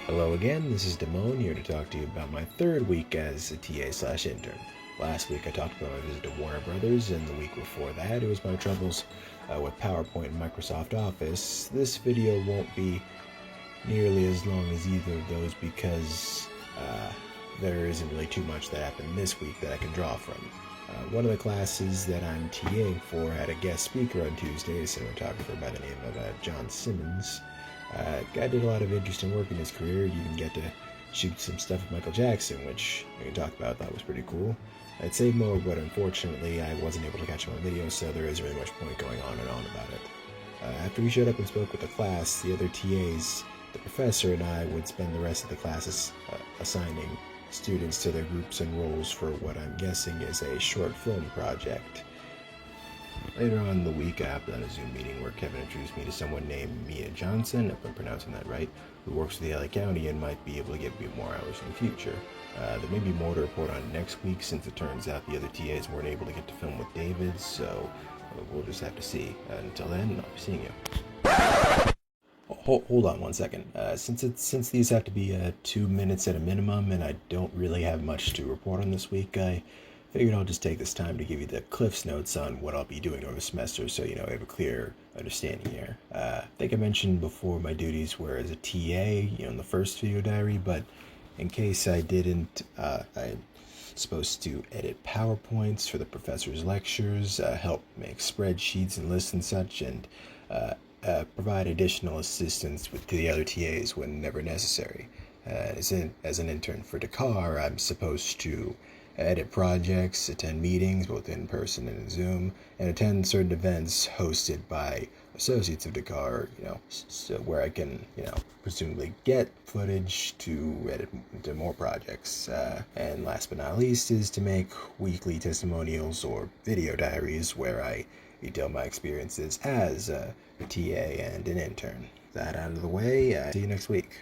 Hello again, this is Damone here to talk to you about my third week as a TA/intern. Last week I talked about my visit to Warner Brothers, and the week before that it was my troubles with PowerPoint and Microsoft Office. This video won't be nearly as long as either of those because there isn't really too much that happened this week that I can draw from. One of the classes that I'm TAing for had a guest speaker on Tuesday, a cinematographer by the name of John Simmons. Guy did a lot of interesting work in his career. You can get to shoot some stuff with Michael Jackson, which we can talk about. That was pretty cool. I'd say more, but unfortunately I wasn't able to catch him on video, so there isn't really much point going on and on about it. After we showed up and spoke with the class, the other TAs, the professor and I would spend the rest of the classes assigning students to their groups and roles for what I'm guessing is a short film project. Later on in the week, I hopped on a Zoom meeting where Kevin introduced me to someone named Mia Johnson, if I'm pronouncing that right, who works for the LA County and might be able to get me more hours in the future. There may be more to report on next week since it turns out the other TAs weren't able to get to film with David, so we'll just have to see. Until then, I'll be seeing you. Hold on one second. Since these have to be 2 minutes at a minimum, and I don't really have much to report on this week, I figured I'll just take this time to give you the Cliff's Notes on what I'll be doing over the semester, so you have a clear understanding here. I think I mentioned before my duties were as a TA, in the first video diary, but in case I didn't, I'm supposed to edit PowerPoints for the professor's lectures, help make spreadsheets and lists and such, and provide additional assistance to the other TAs whenever necessary. As an intern for Dakar, I'm supposed to edit projects, attend meetings both in person and in Zoom, and attend certain events hosted by associates of Dakar, so where I can, presumably get footage to edit into more projects. And last but not least is to make weekly testimonials or video diaries where I detail my experiences as a TA and an intern. That out of the way, see you next week.